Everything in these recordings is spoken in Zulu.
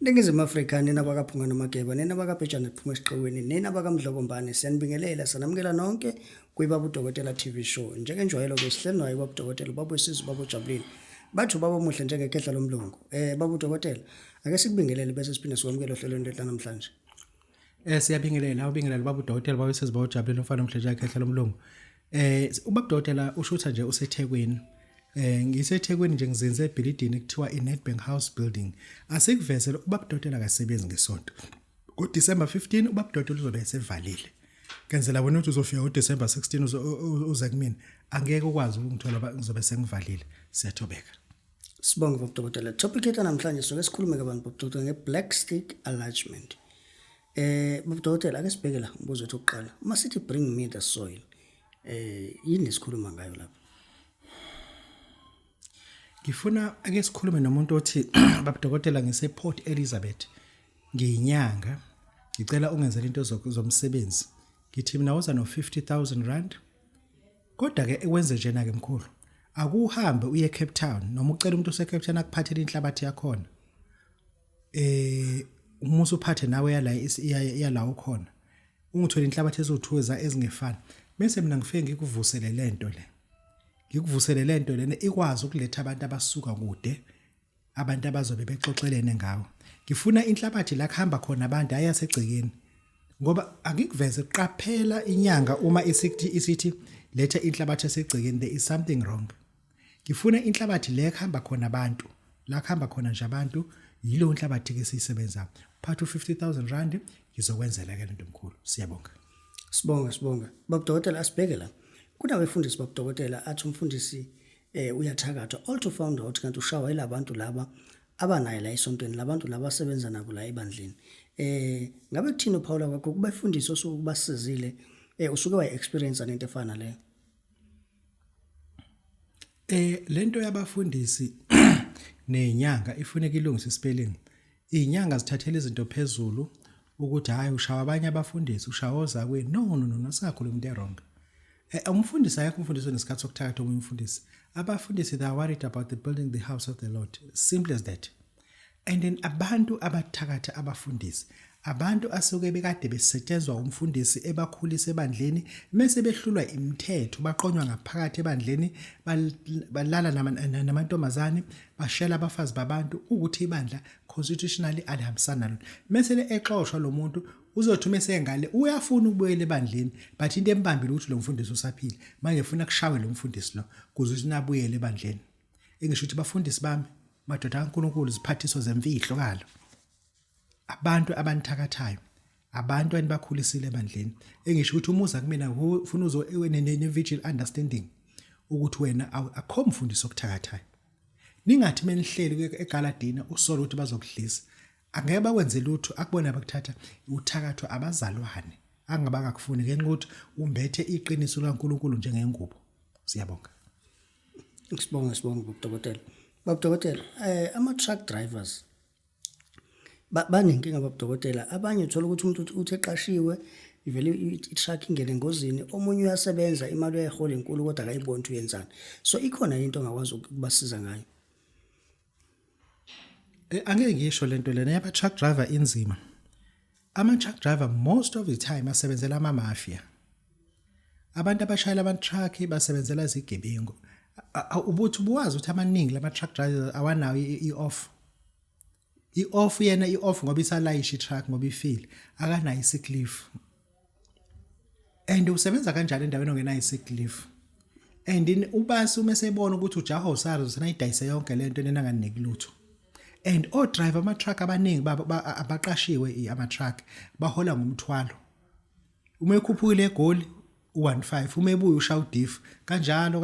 Ningizimu Afrika nina bakaphunga nomageba nina bakabhejana ephuma esiqhweni nina bakamdlokombane siyanibingelela sanamukela nonke kuyiBabu Dokotela TV show njengenjwayelo ke sihleli naye uBabu Dokotela Babu Sisi Babu Jabulile bathu baba muhle njengekhetla lomlungu Babu Dokotela ake sikubingelele bese siphinde sikwamukele ohlelweni lethu namhlanje. Siyabingelela ubingelela Babu Dokotela Babu Sisi Babu Jabulile mfana omhlanje ekhetla lomlungu. UBabu Dokotela ushutha nje useThekwini. NgiseThekwini nje ngizenze ebhilidini kuthiwa iNedbank House Building. Asikuvezele uBabu Dokotela akasebenzi ngesonto. NgoDisemba 15 uBabu Dokotela uzobe esevalile. Kenzela bona ukuthi uzofika ngoDisemba 16 uze kumina. Angeke ukwazi ukungithola ngizobe sengivalile. Siyathobeka. Sibonge Babu Dokotela. Topic yethu namhlanje soke sikhulume kabantu Babu Dokotela ngeblack stick enlargement. Babu Dokotela ake sibheke la umbuzo wethu oqala. Masithi bring me the soil. Yini esikhuluma ngayo lapha? Ngifuna ake sikhulume nomuntu othi Babu Dokotela ngisePort Elizabeth ngiyinyanga ngicela ungenzele into zomsebenzi ngithi mina woza no 50,000 rand kodwa ke ekwenze njena ke mkhulu akuhambe uye eCape Town noma ucela umuntu oseCape Town akuphathele inhlabathi yakho umusa uphathe nawe yala ukhona ungithola inhlabathi ezothuza ezingefani bese mina ngifike ngikuvusele lento le ngikuvusele lento lena ikwazi ukuletha abantu abasuka kude abantu abazobe bexoxelene ngawo ngifuna inhlabathi la khamba khona abantu ayasegcekeni ngoba akikuveze qaphela inyanga uma isithi letha inhlabathi esegcekeni there is something wrong ngifuna inhlabathi le khamba khona abantu la khamba khona nje abantu yilo inhlabathi ke siyisebenza phatha u50,000 rand ngizokwenzela ke lento omkhulu siyabonga Sibonga Babu Dokotela asibheke la kunabefundisi Babu Dokotela athi umfundisi uyathakatha also found out kanti ushawa ilabantu laba abanayo la esontweni labantu laba asebenza nabo la ebandleni ngabe kuthini uPaula kwakho kubafundisi osukubasizile usuke wayi experience lento efana leyo lento yabafundisi nenyanga ifuneka ilungise spelling inyanga zithathela izinto phezulu ukuthi hayi ushawa abanye abafundisi ushawoza kwe no nasakhuluma into wrong umfundisi ayakho umfundisi nesikhathi sokuthakatha umfundisi abafundisi they are worried about the building the house of the Lord simple as that and then abantu abathakatha abafundisi abantu asuke bekade besetshenzwa umfundisi ebakhulisa ebandleni mase behlulwa imithetho baqonywa ngaphakathi ebandleni balala namantombazane bashela abafazi babantu ukuthi ibandla constitutionally alihambisana nalo mase le exoshwa lo muntu uzothi mase ngale uyafuna ukubuyela ebandleni but into embambile ukuthi lo mfundisi usaphila manje ufuna kushawe lo mfundisi lo kuze ukuthi nabuyele ebandleni engisho ukuthi bafundisi bami madoda kaNkulunkulu ziphathiso zemfihlo kalo abantu abanithakathayo abantu anibakhulisile ebandleni engisho ukuthi umuza kumina ufuna ne-vigil understanding ukuthi wena akho mfundisi okuthakathayo ningathi menihleli egaladina usola ukuthi bazokudlisa angeke bakwenze lutho akubona abakuthatha uthakatho abazalwane angabanga kufuni ngenxa ukuthi umbethe iqiniso laNkulunkulu njengengubo siyabonga Sibonga Babu Dokotela Babu Dokotela ama truck drivers banenkinga Babu Dokotela abanye uthola ukuthi umuntu uthe eqashiwe ivele i-truck ingene engozini omunye uyasebenza imali uyayihola enkulu kodwa akayiboni ukuthi uyenzani so ikhona into ongakwazi ukubasiza ngayo angeke ngisho lento lena yaba truck driver inzima ama truck driver most of the time asebenzela ama mafia abantu abashayela ama truck basebenzela izigebengu ubuthi buwazi ukuthi amaningi lama truck drivers awanawo i-off yena i-off ngoba isalayisha i-truck ngoba ifile akanayo i-sick leave and usebenza kanjalo endaweni ongenayo i-sick leave and then ubasi uma sebona ukuthi ujaho usaro senayidayise yonke lento nenanganiki lutho and driver ama truck abaningi abaqashiwe ama truck bahola ngomthwalo uma ekhuphukile egoli u15 uma ebuya ushaya udiff kanjalo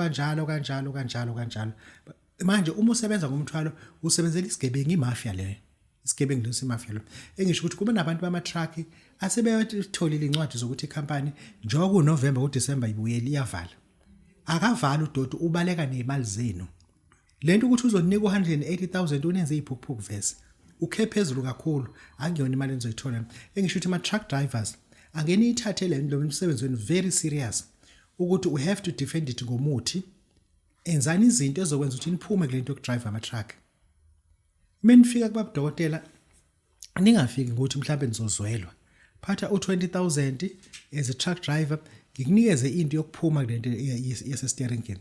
manje uma usebenza ngomthwalo usebenzela isigebengu imafia le isigebengu lesimafia lo engisho ukuthi kuba nabantu bama truck asebeyitholile incwadi zokuthi icompany njengoba kuNovember uDisember ibuyela iyavala akavala uDodo ubaleka nezimali zenu lento ukuthi uzonika u180,000 unenze iphukuphuku vese ukhe phezulu kakhulu angiyona imali enizoyithola engisho ukuthi ama truck drivers angeni ithathele lo msebenzi wenu very serious ukuthi we have to defend it ngomuthi enzani izinto ezokwenza ukuthi niphume kulento yokudrive ama truck menifika kuBabu Dokotela ningafiki ukuthi mhlawumbe nizozwelwa phatha u20,000 as a truck driver ngikunikeze into yokuphuma kulento yesesteeringini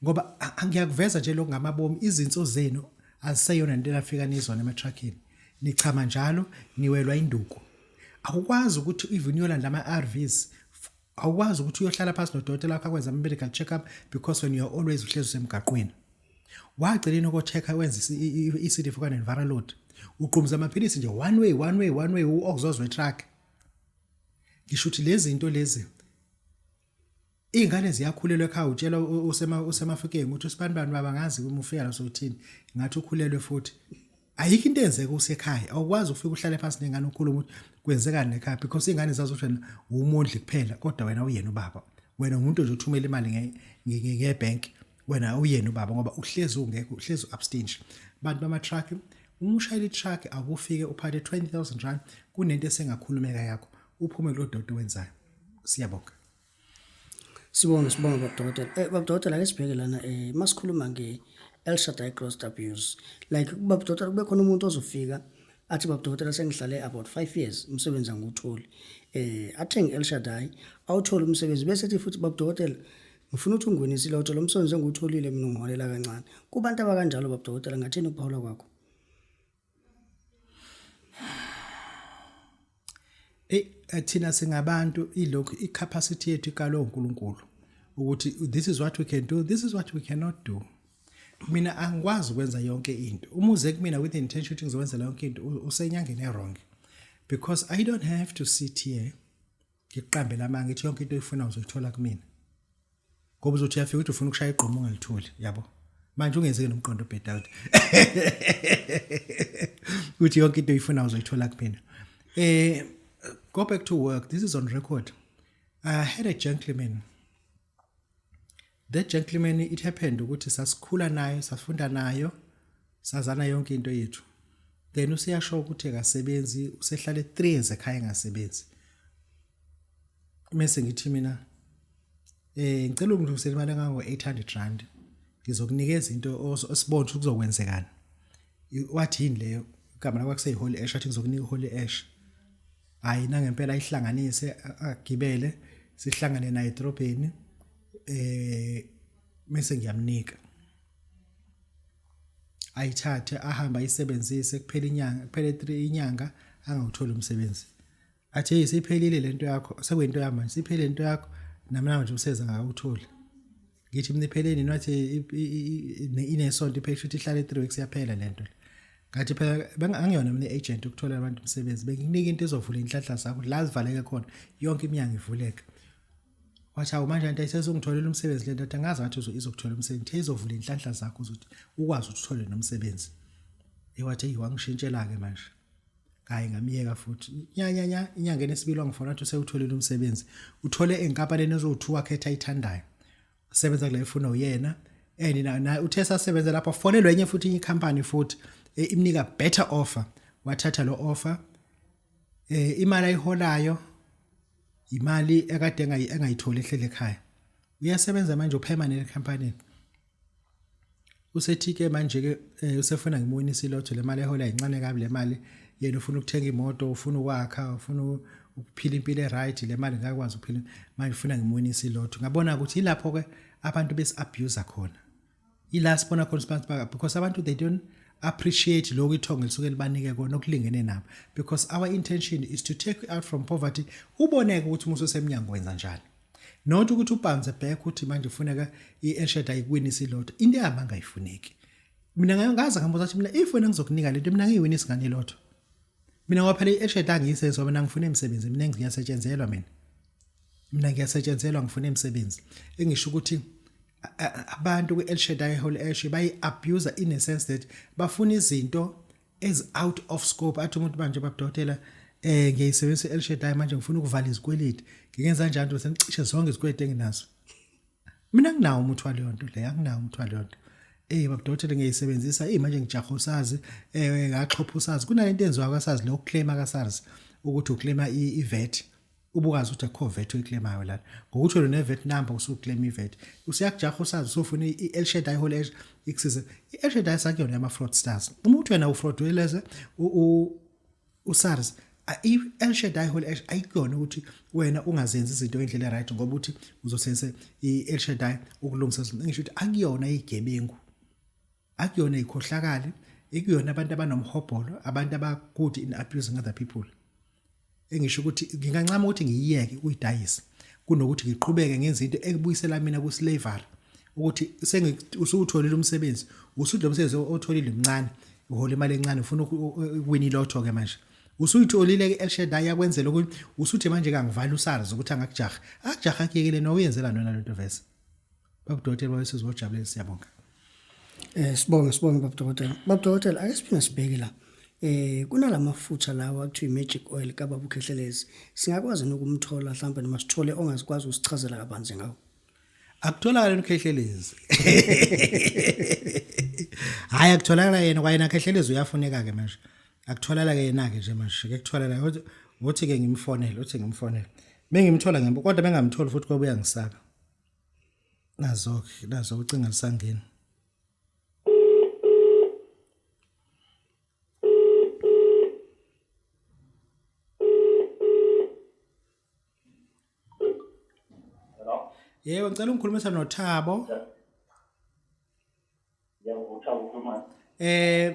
ngoba ngiyakuveza nje lokungamabomu izinto zenu aziseyona into lafika nizona ematruckini nichama njalo niwelwa induku awukwazi ukuthi even yolanda ama-RVs awukwazi ukuthi uyohlala phansi nodokotela wakho akwenza ama-medical check-up because when you're always uhlezi usemgaqweni wagcina ukutshekha wenza i-CD for environmental load uqhumza amaphilisi nje one way okuzozwe truck ngisho ukuthi lezi zinto lezi ingane ziyakhulelwa ekhaya utshela usemafikeni ukuthi usibanibani baba ngazi uma ufika la sothini ngathi ukhulelwe futhi ayikho into enzeka usekhaya awukwazi ufika uhlale phansi nengane ukhuluma ukuthi kwenzekani ekhaya because ingane zazi ukuthi wena umondli kuphela kodwa wena uyena ubaba wena umuntu nje uthumela imali ngebank wena uyena ubaba ngoba uhlezi ungekho uhlezi upstage bantu bama truck uma ushayela i-truck akufike uphathe 20,000 rand kunento esengakhulumeka yakho uphume lo dodo wenzayo siyabonga Sibonga Baba Dokotela. Baba Dokotela ake sibheke lana masikhuluma nge-El Shaddai Crossed Abuse. Like Baba Dokotela kube khona umuntu ozofika athi Baba Dokotela sengihlale about 5 years umsebenzi angiwutholi. Athe nge-El Shaddai awuthola umsebenzi bese ethi futhi Baba Dokotela ngifuna ukuthi ungwenise ilotho lo msebenzi engiwutholile mina ungiholela kancane. Kubantu abakanjalo Baba Dokotela ngathini ukuphawula kwakho? Thina singabantu ilokhu icapacity yethu ikalo uNkulunkulu ukuthi this is what we can do, this is what we cannot do. Mina angikwazi ukwenza yonke into uma uze kumina with the intention ukuthi ngizokwenza yonke into usenyangeni wrong because I don't have to sit here ngiqambe lamanga ngithi yonke into efuna uzoyithola kumina ngoba uzothi uyafika ukuthi ufuna ukushaya igqomo ungalitholi yabo manje ungenzeki nomqondo bhedaud uthi yonke into efuna uzoyithola kumina go back to work. This is on record. I had a gentleman. That gentleman, it happened ukuthi sasikhula nayo, safunda nayo, sazana yonke into yethu. Then useyasho ukuthi akasebenzi, usehlale 3 years ekhaya engasebenzi. Mase ngithi mina ngicela ungidlulisele imali engango 800 rand. Ngizokunikeza into osibona ukuthi kuzokwenzekani. Wathi yini leyo? Igama lakho kuseyiholi ash athi ngizokunika iholi ash. Hayi nangempela ihlanganise agibele sihlangane naye edrobheni mase ngiyamnika ayithathe ahamba ayisebenzise kuphela inyanga kuphele 3 inyanga angawuthola umsebenzi athi isiphelile lento yakho sekwento yami siphelile lento yakho namanje useza ngawuthola ngithi mina ipheleni nathi inesonto iphela ukuthi ihlale 3 weeks yaphela lento ngathi phela angiyona mina agent ukuthola abantu umsebenzi benginika into ezovula inhlanhla zakho la zivaleke khona yonke iminyango ivuleke wathi awu manje into ayisezongitholela umsebenzi lento athi angazi ngathi izokuthola umsebenzi izovula inhlanhla zakho ukuthi ukwazi ukuthole nomsebenzi ewathi wangishintshela ke manje hayi ngamiyeka futhi inyangeni esibili wangifona ukuthi usewutholile umsebenzi uthole enkampaneni ezo2 wakhetha ayithandayo usebenza kule ifuna uyena na uthe sasebenza lapha fonelwe enye futhi icompany futhi imnika better offer wathatha lo offer imali ayiholayo imali ekade engayithola ehlele ekhaya uyasebenza manje upermanent company usethi ke manje ke usefuna ngimuyinisa ilotho le mali ehola incane kabi le mali yena ufuna ukuthenga imoto ufuna ukwakha ufuna ukuphila impilo eright le mali ngakwazi ukuphila manje ufuna ngimuyinisa ilotho ngabona ukuthi ilapho ke abantu besi abuse khona ila sibona khona because abantu they don't appreciate lokho ithonga lisuke libanike kona okulingene nabo because our intention is to take you out from poverty uboneke ukuthi umuntu osemnyango wenza njani not ukuthi ubanze back uthi manje ufuneka iEl Shaddai ikwinisa ilotho into yami angayifuneki mina ngaza ngambuza ukuthi mina if wena ngizokunika lento mina ngiyiwinisa ngani ilotho mina ngaphela iEl Shaddai ngiyisenzo mina ngifuna imisebenzi mina ngiyasetshenzelwa mina ngiyasetshenzelwa ngifuna imisebenzi engisho ukuthi abantu kwi-El Shaddai Holy Ash bayi-abuse in a sense that bafuna izinto as out of scope athi umuntu manje Babu Dokotela ngiyisebenzisa i-El Shaddai manje ngifuna ukuvala izikweleti ngiyenza kanjani ukuthi sengicishe zonke izikweleti enginazo mina nginawo umuthwalo yonto le anginawo umuthwalo yonto Babu Dokotela ngiyisebenzisa manje ngijaha usazi ngaxhopha usazi kunalento enziwa kwasazi lo claim akasazi ukuthi uclaima i-VAT ubukazi ukuthi akho VAT oyiclaimayo la ngokuthi wena ne-VAT number usuclaim i-VAT usiyakujaha usazi usufuna i-El Shaddai Holy Ash ikusiza i-El Shaddai sakuyona ama fraudsters uma uthi wena ufrauduleze uSARS El Shaddai whole ayikona ukuthi wena ungazenzi izinto ngendlela right ngoba uthi uzosebenzisa iEl Shaddai ukulungisa izinto. Ngisho ukuthi akuyona igebengu, akuyona ikhohlakali, ikuyona abantu abanomhobholo, abantu aba-good in abusing other people. Engisho ukuthi ngingancama ukuthi ngiyiyeke uyidayisa kunokuthi ngiqhubeke ngenza into ekubuyisela mina ku-slavery, ukuthi usutholile umsebenzi, usudle umsebenzi otholile mncane, uhola imali encane, ufuna ukuwina ilotho ke manje. Usuyitholile ke El Shaddai yakwenzela ukuthi usuthi manje kangivala uSARS ukuthi angakujaha. Akujaha kuyekele no uyenzela nona lento vese. Babu Dokotela wayesizojabulisa siyabonga. Sibonge Babu Dokotela. Babu Dokotela ake siphinde sibheke la. Kunalamafutha lawa akuthiwa magic oil kaBaba uKhehlelezi. Singakwazi ukumthola mhlawumbe noma sithole ongazikwazi usichazela kabanzi ngawo. Akutholakala uKhehlelezi. Hayi akutholakala yena kwayena Khehlelezi uyafuneka ke manje. Akutholakala ke yena ke nje manje. Ke kutholakala uthi ke ngimfonele, uthi ngimfonele. Mengimthola ngembo kodwa bengamthola futhi kwabuya ngisaka. Nazo ucinga lisangena. Yebo ngicela ungikhulumisana noThabo. Yebo uThabo ukhuluma.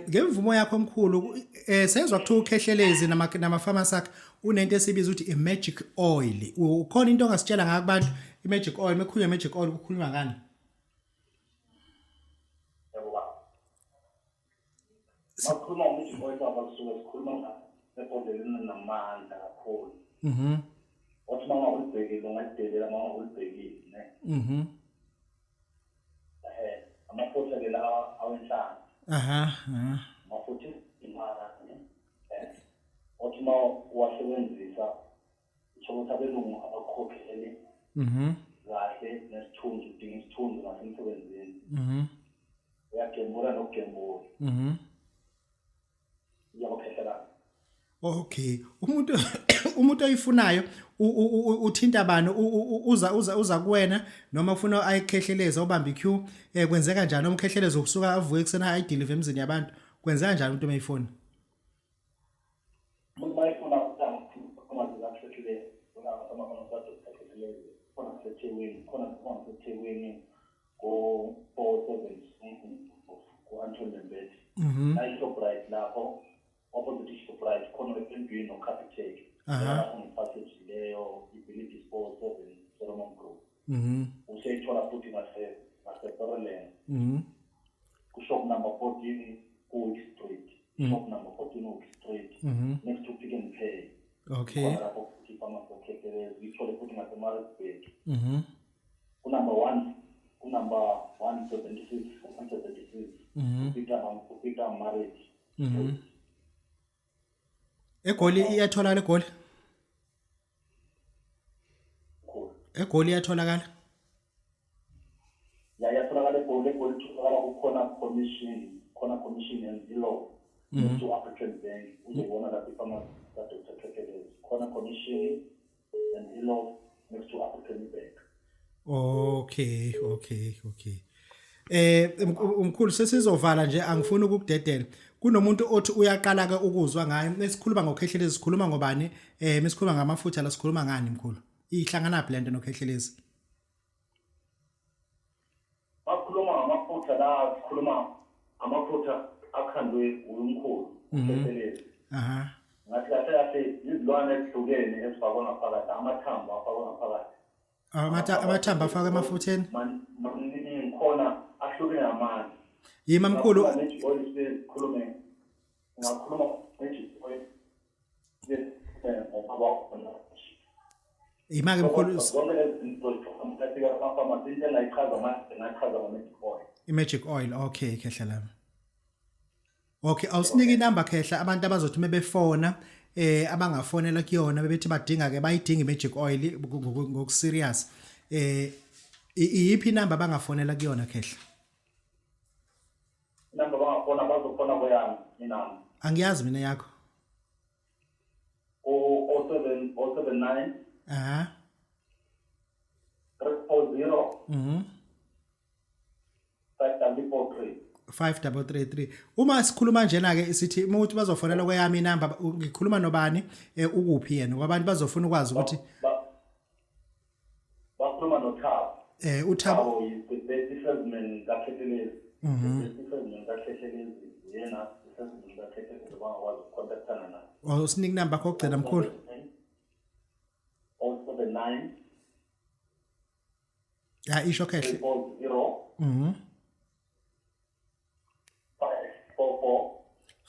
Ngemvumo yakho omkhulu sezwa kuthiwa uKhehlelezi namafamasi akhe unento esibiza ukuthi imagic oil. Ukhona into ongasitshela ngaka kubantu imagic oil, mekukhulunywa magic oil kukhulunywa ngani? Yebo baba. Makhuluma umuntu oyedwa basuke sikhuluma ngephodeleni namandla kakhulu. Othi mama ulibhekile ungadelela mama ulibhekile ne. Amafutha ke lawa awenhlanga. Amafutha imara ne. Othi ma uwasebenzisa ukuthi abelungu abakhokhele. Kahle nesithunzi udinga isithunzi ngasemsebenzini. Uyagembula nokugembula. Uyakhehlela. Okay, umuntu oyifunayo uthinta bani uza kuwena noma ufuna ayikhehleleze obamba iqueue kwenzeka kanjani umkhehleleze ukusuka avuke kusena ayidelive emzini yabantu kwenzeka kanjani umuntu mayifuna mayifuna ukuthi zakhehlele khona sethekwini ko 47 ku Anthony Mbete Shoprite lapho opposite Shoprite khona empini no Capitec lapho ngipackage leyo ibility disposal Solomon Group usayithola futhi ngase Berlin ku-shop number 14 ku Street shop number 14 Oak Street next to Pick n Pay. Okay, Lapho futhi pharmacy okhekhelezi ithole futhi ngase Maritzburg ku-number 176 Peter Marriage. egoli iyatholakala egoli iyatholakala yayatholakala egoli itholakala kukhona commission and zero to African Bank uzobona lapho ipharmacy kaDr Khekelezi khona commission and zero next to African Bank. Okay. Umkhulu sesizovala nje angifuni ukukudedela. Kunomuntu othi uyaqala ke ukuzwa ngayo. Mesikhuluma ngokhehlelezi sikhuluma ngobani? Mesikhuluma ngamafutha la sikhuluma ngani mkhulu? Ihlangana phi lento nokhehlelezi? Makhuluma ngamafutha la sikhuluma amafutha akhandwe umkhulu ukhehlelezi. Ngathi kahle izilwane ezihlukene ezifakwa ngaphakathi amathambo afakwa ngaphakathi. Amathambo afaka emafutheni? Khona ahlukene amandla. Yima mkhulu. Imake mkhulu. Magic oil, okay khehla lami. Okay, awusinike inamba khehla abantu abazothi mebefona abangafonela kuyona bebethi badinga ke bayidinga imagic oil ngoku serious. Iyiphi inamba bangafonela kuyona khehla? Inamba bangafona bazofona kweyami inamba. Angiyazi mina yakho. 079 340 5343 5333. Uma sikhuluma njena ke sithi ukuthi bazofonela kweyami inamba ngikhuluma nobani ukuphi yena kwabantu bazofuna ukwazi ukuthi bakhuluma noThabo. uThabo Thabo is the salesman kaKhehlelezi. The salesman kaKhehlelezi yena the salesman kaKhehlelezi bangakwazi ukucontactana naye. usinike number kokugcina mkhulu 079 ya isho Khehle 0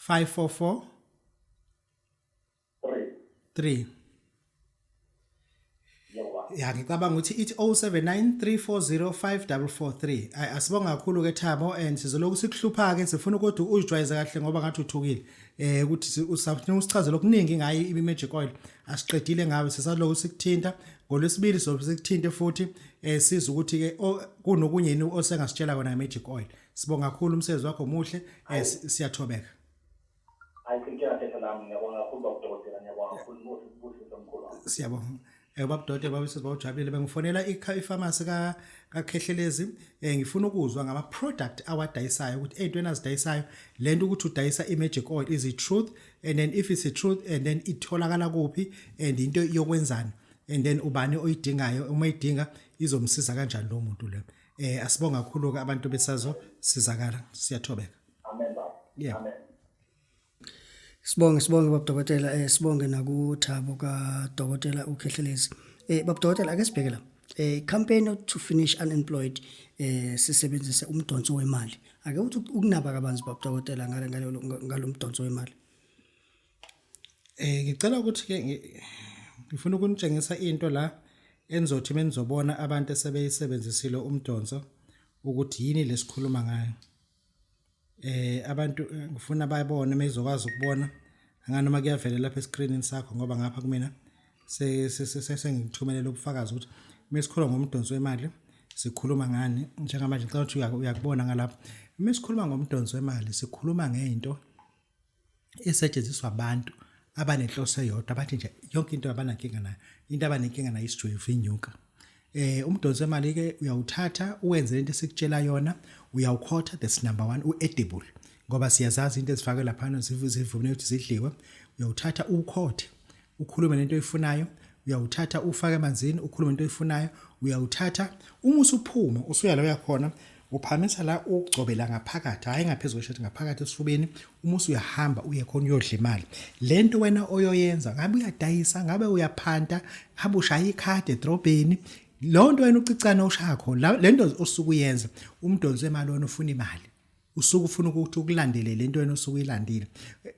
544 3 ya ngicabanga ukuthi ithi 0793405443 asibonga kakhulu ke Thabo and sizoloku sikuhlupha ke sifuna ukuthi uzijwayeze kahle ngoba ngathi uthukile ukuthi usafuna usichazele okuningi ngayo i-magic oil asiqedile ngawe sisaloku sikuthinta ngolwesibili sokusikuthinte futhi siza ukuthi ke kunokunyeni osengasitshela kona i-magic oil sibonga kakhulu umsebenzi wakho muhle siyathobeka siyabonga Babu Dokotela babese bawujabulile bengifonela i-pharmacy kaKhehlelezi ngifuna ukuzwa ngama product awadayisayo ukuthi ezintweni azidayisayo lento ukuthi udayisa i-magic oil is it truth and then if it's a truth and then itholakala kuphi and into yokwenzana and then ubani oyidingayo uma idinga izomsiza kanjani lo muntu lo asibonga kakhulu ke abantu besazo sizakala siyathobeka amen baba yeah amen Sibonge Babu Dokotela sibonge nakuThabo kaDokotela uKhehlelezi. Babu Dokotela ake sibheke la. Campaign to finish unemployed sisebenzise umdonso wemali. Ake uthi ukunaba kabanzi Babu Dokotela ngalomdonso wemali. Ngicela ukuthi ke ngifuna ukunitshengisa into la enizothi menizobona abantu esebeyisebenzisile umdonso ukuthi yini lesikhuluma ngayo. Abantu ngifuna bayibone mezokwazi ukubona nganoma kuyavela lapha escreenini sakho ngoba ngapha kumina sengithumelela ubufakazi ukuthi mesikhuluma ngomdonso wemali sikhuluma ngani njengamanje ngicela ukuthi uyakubona ngalapha mesikhuluma ngomdonso wemali sikhuluma ngento esetshenziswa abantu abanenhloso eyodwa abathi nje yonke into abanankinga nayo into abanenkinga nayo isijuvu inyuka umdonso wemali ke uyawuthatha uwenze lento esikutshela yona uyawukhotha that's number 1 uedible ngoba siyazazi into ezifakwe lapha zivumile ukuthi zidliwe uyawuthatha ukhothe ukhulume lento oyifunayo uyawuthatha ufake emanzini ukhulume lento oyifunayo uyawuthatha uma usuphuma usuya la uyakhona uphamisa la ugcobela ngaphakathi hayi ngaphezulu kweshathi ngaphakathi esifubeni uma usuyahamba uye khona uyodla imali lento wena oyoyenza ngabe uyadayisa ngabe uyaphanta ngabe ushaya ikhadi edrobheni lonto wena ucicana oshakho lento osukuyenza umdonso wemali wena ufuna imali usuku ufuna ukuthi ukulandele lento wena osukuyilandile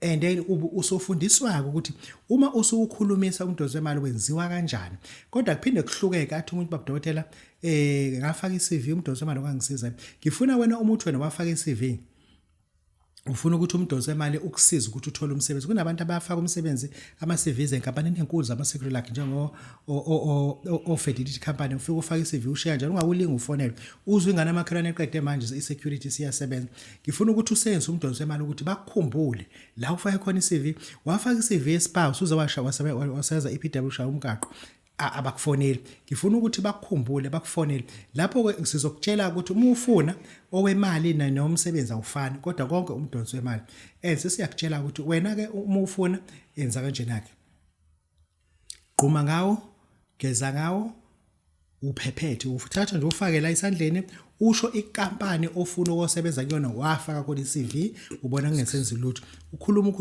and then usofundiswa ukuthi uma usukhulumisa umdonso wemali wenziwa kanjani kodwa kuphinde kuhlukeke athi umuntu Babu Dokotela ngafaka iCV umdonso wemali ongangisiza ngifuna wena umuntu wena wafaka iCV ufuna ukuthi umdonso wemali ukusiza ukuthi uthole umsebenzi kunabantu abafaka umsebenzi ama-CVs enkampani enkulu zama-security like njengo fidelity company ufika ufaka iCV ushiya njalo ungawulinga ufonele uzwe ingane amakhelwane eqede manje i-security siyasebenza ngifuna ukuthi usenze umdonso wemali ukuthi bakukhumbule la ufake khona iCV wafaka iCV espouse uzowasha wasebenza iPW shaya umgaqo abakufonela ngifuna ukuthi bakukhumbule bakufonele lapho sizokutshela ukuthi uma ufuna owemali nomsebenzi awufani kodwa konke umdonso wemali sesiyakutshela ukuthi wena ke uma ufuna yenza kanjena ke qhuma ngawo geza ngawo uphephethe uthatha nje ufake la isandleni usho ikampani ofuna ukusebenza kuyona wafaka khona iCV ubona kungesenzi lutho ukhuluma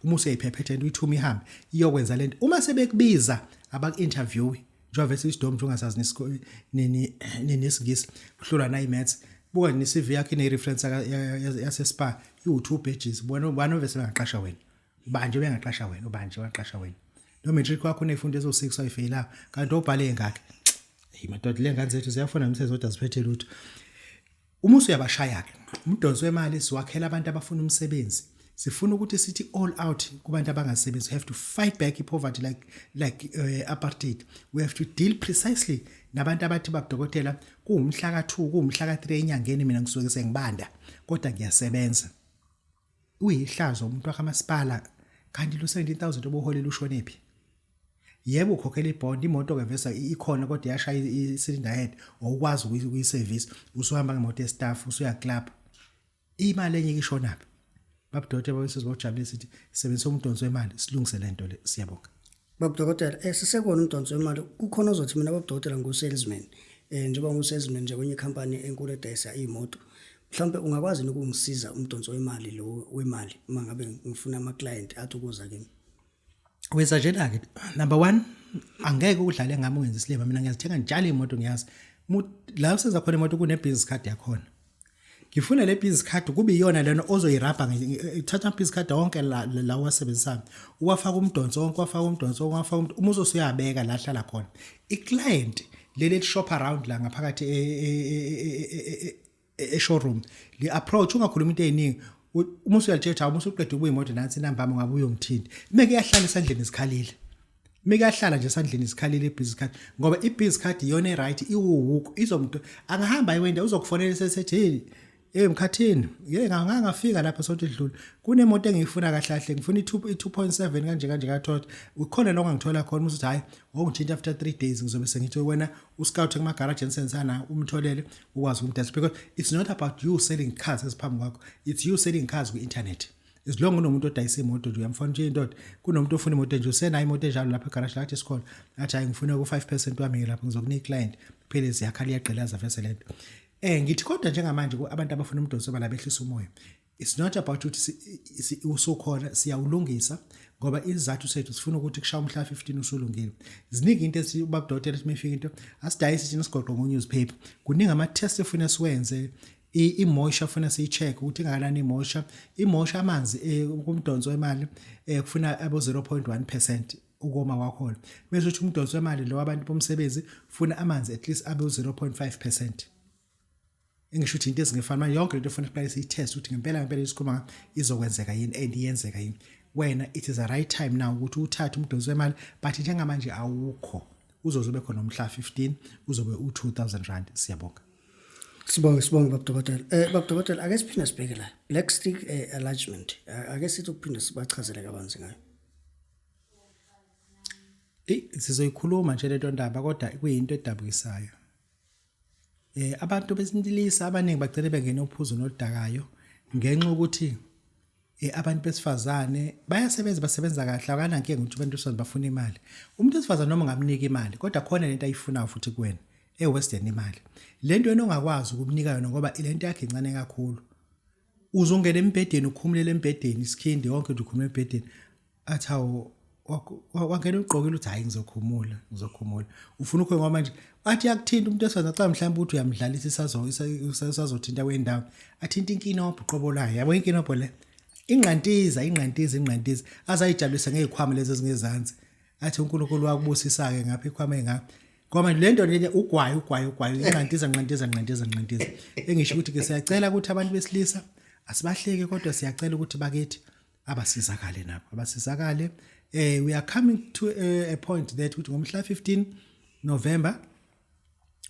uma useyiphephethe uyithuma ihambe iyokwenza lento uma sebekubiza abaku-interview njengoba isidom nje ungasazi nesingisi kuhlolwa na imaths buka ne-CV yakhe ine-reference yase-spa iwu-2 pages bona ovese bengaqasha wena ubanje bengaqasha wena ubanje waqasha wena no-matric wakho unefundo ezo-6 ayifeyila kanti obhale ngakhe madoda le ngane zethu ziyafuna umsebenzi kodwa ziphethe lutho uma usuyabashaya-ke umdonso wemali siwakhela abantu abafuna umsebenzi sifuna ukuthi sithi all out kubantu abangasebenzi we have to fight back i-poverty like apartheid we have to deal precisely nabantu abathi Babu Dokotela kuwumhla ka2 kuwumhla ka3 enyangeni mina ngisuke sengibanda kodwa ngiyasebenza uyihlazo umuntu wakamasipala kanti lo 17,000 oboholela ushonephi yebo ukhokhela ibond imoto ke vesa ikhona kodwa yashaya i-cylinder head awukwazi ukuyiservice usuhamba ngemoto yestaff usuya club imali enye ishonaphi Babu Dokotela bawesizobujabulisa sithi sebenzisa umdonso wemali silungise lento le siyabonga Babu Dokotela sisekona umdonso wemali kukhona ozothi mina Babu Dokotela ngo-salesman njengoba ngu-salesman nje kwenye company enkulu edayisa iy'moto mhlawumbe ungakwazi ukungisiza umdonso wemali lo wemali uma ngabe ngifuna ama-client athi ukuza kimi wenza njena-ke number 1 angeke udlale ngami ungenza isilima mina ngiyazithenga njalo iy'moto ngiyazi la usenza khona imoto kune-business card yakhona ngifuna le business card kube iyona lena ozoyirabha thatha business card wonke la wasebenzisayo uwafaka umdonso wonke uma uzosuyabeka la hlala khona i-client leli shop around la ngaphakathi e-showroom li-approach ungakhuluma into ey'ningi uma usuyalitshela uma usuqeda ukuba imoto nansi inamba yami ngabe uyongithinta meke yahlala esandleni esikhalile meke yahlala nje esandleni esikhalile i-business card ngoba i-business card iyona e-right iwuhuku izomuntu angahamba iwende uzokufonela sesethi mkhathini ngangafika lapha sonto edlule kunemoto engiyifuna kahle kahle ngifuna i2.7 kanje kathotha ukhona lo ngangithola khona usuthi hayi ngithinta after 3 days ngizobe sengithi wena uscout kuma garage ensensana umtholele ukwazi ukumdasa because it's not about you selling cars esiphambi kwakho it's you selling cars ku internet as long unomuntu odayisa imoto nje uyamfona nje indoda kunomuntu ofuna imoto nje usenayo imoto enjalo lapha egarage lakhe esikhona athi hayi ngifuna ku5% wami lapha ngizokunika client phela ziyakhala iyaqhelaza vese lento ngithi kodwa njengamanje abantu abafuna umdonso bala behlisa umoya it's not about ukuthi usukhona siyawulungisa ngoba izathu sethu sifuna ukuthi kushaya umhla 15 usulungile ziningi into esibabu Dokotela simefika into asidayisi thina sigoqo ngo newspaper kuningi ama test efuna siwenze i-moisture funa siyi-check ukuthi ingakanani i-moisture amanzi kumdonso wemali kufuna abo 0.1% ukoma kwakhona bese uthi umdonso wemali lo abantu bomsebenzi funa amanzi at least abo 0.5%. Engisho ukuthi into ezingefana manje yonke into efuna iqale siyi-test ukuthi ngempela isikhuluma izokwenzeka yini and iyenzeka yini wena it is a right time now ukuthi uthathe umdonso wemali but njengamanje awukho uzobe khona umhla 15 uzobe u2000 rand siyabonga Sibonge Babu Dokotela. Babu Dokotela ake siphinde sibheke la. Black stick enlargement. Ake sithi ukuphinde sibachazele kabanzi ngayo. Sizoyikhuluma nje lento ndaba kodwa kuyinto edabukisayo. Abantu besintilisa abaningi bagcina bengena uphuzo nodakayo ngenxa ukuthi abantu besifazane basebenza kahle akanankinga ukuthi abantu besifazane bafuna imali. Umuntu wesifazane noma ngamnika imali kodwa khona lento ayifunayo futhi kuwena. Western imali lento wena ongakwazi ukumnika yona ngoba ilento yakhe incane kakhulu uzongena embedeni ukhumulela embedeni isikhindi wonke nje ukhumula embedeni athawo wangena ugqokile uthi hayi ngizokhumula ufuna ukho ngoba manje athi yakuthinta umuntu esifazana xa mhlawumbe uthi uyamdlalisa isazothinta wendawo athinta inkinobho qobo layo yabo inkinobho le inqantiza azayijabulisa ngezikhwama lezi ezingezansi athi uNkulunkulu wakubusisa ke ngapha ikhwama engapha ngoba lento le ugwayo inqantiza engisho ukuthi ke siyacela ukuthi abantu besilisa asibahleke kodwa siyacela ukuthi bakithi abasizakale nabo abasizakale we are coming to a point that ukuthi ngomhla 15 November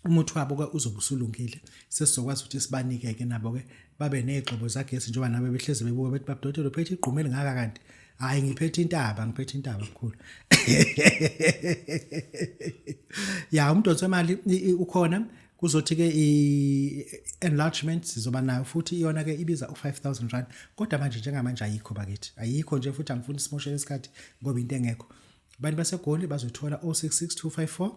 umuthi wabo ke uzobusulungile sesizokwazi ukuthi sibanike ke nabo ke babe nezigxobo zagesi njengoba nabe behleze bebuka bethi Babu Dokotela uphethe igqumeli ngaka kanti hayi ngiphethe intaba kakhulu ya umdonso wemali ukhona kuzothi ke i-enlargement sizoba nayo futhi iyona ke ibiza u5000 rand kodwa manje njengamanje ayikho bakithi ayikho nje futhi angifuni simoshele isikhathi ngoba into engekho abantu basegoli bazothola 066254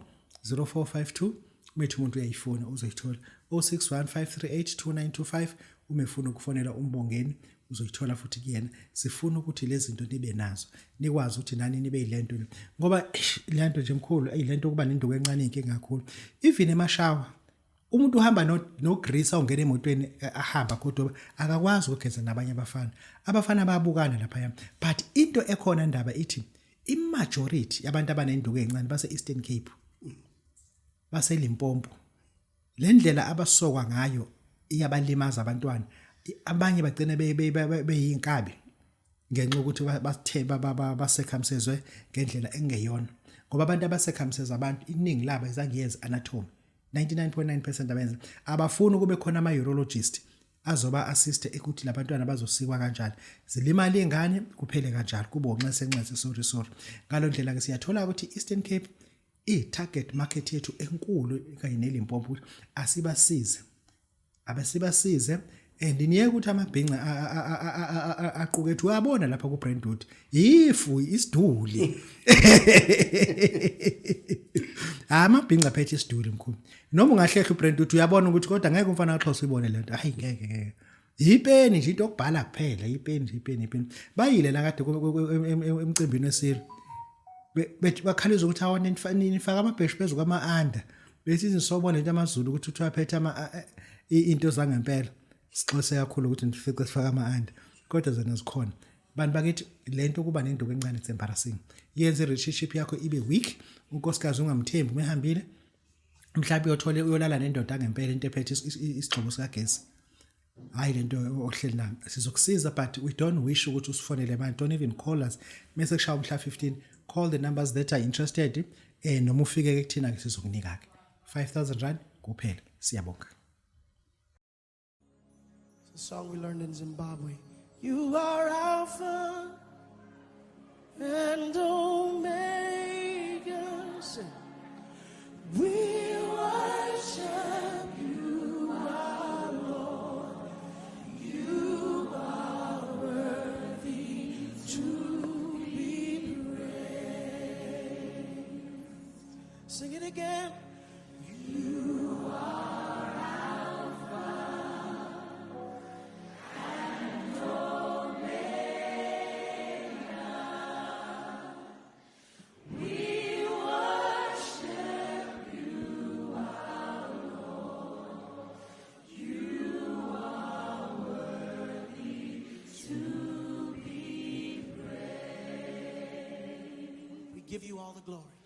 0452 umethi umuntu uyayifuna uzoyithola 0615382925 umefuna ukufonela umbongeni uzoyithola futhi kuyena sifuna ukuthi lezi zinto nibe nazo nikwazi ukuthi nani nibe yilento ngoba lento nje mkhulu ayilento kuba nenduku encane inkinga kakhulu even emashawa umuntu uhamba nogrisa ongena emotweni ahamba kodwa akakwazi ukugeza nabanye abafana bayabukana lapha but into ekhona ndaba ithi imajority yabantu abanenduku ezincane base Eastern Cape base Limpopo le ndlela abasokwa ngayo iyabalimaza abantwana abanye bagcina beyinkabi ngenxa ukuthi basecircumciswe ngendlela engeyona ngoba abantu abasecircumcise abantu iningi labo izangiyenza anatomy 99.9% abenza abafuni kube khona ama urologist azoba assist ekuthi labantwana bazosikwa kanjani, zilimali engane kuphele kanjalo kube unxesenxese sorry ngalondlela ke siyathola ukuthi Eastern Cape target market yethu enkulu kanye neLimpopo abasibasize and niye ukuthi amabhinqa aqukethu uyabona lapha ku Brentwood ifu isiduli amabhinqa phethe isiduli mkhulu noma ungahlehla uBrentwood uyabona ukuthi kodwa ngeke umfana kaXhosa ibone lento hayi ngeke ipeni nje into okubhala kuphela ipeni bayile la kade emcimbini wesiri bakhaliza ukuthi awona nifaka amabheshu phezulu kwama-under bethi izinsobona into amaZulu ukuthi uthi waphethe into zangempela sixolise kakhulu ukuthi nifice sifaka ama-under kodwa zona zikhona bantu bakithi lento kuba nenduku encane it's embarrassing yenze relationship yakho ibe weak unkosikazi ungamthembi umehambile mhlawumbe uyothole uyolala nendoda ngempela into ephethe isigxobo sikagesi hayi lento ohleli nayo sizokusiza but we don't wish ukuthi usifonele abantu don't even call us mase kushaya umhla 15 call the numbers that are interested noma ufike ke kuthina ke sizokunika ke 5,000 rand kuphela siyabonga. It's a song we learned in Zimbabwe. You are Alpha and Omega. We worship you, our Lord. You are worthy to be praised. Sing it again. You are Alpha and Omega. We worship you, our Lord. You are worthy to be praised. We give you all the glory.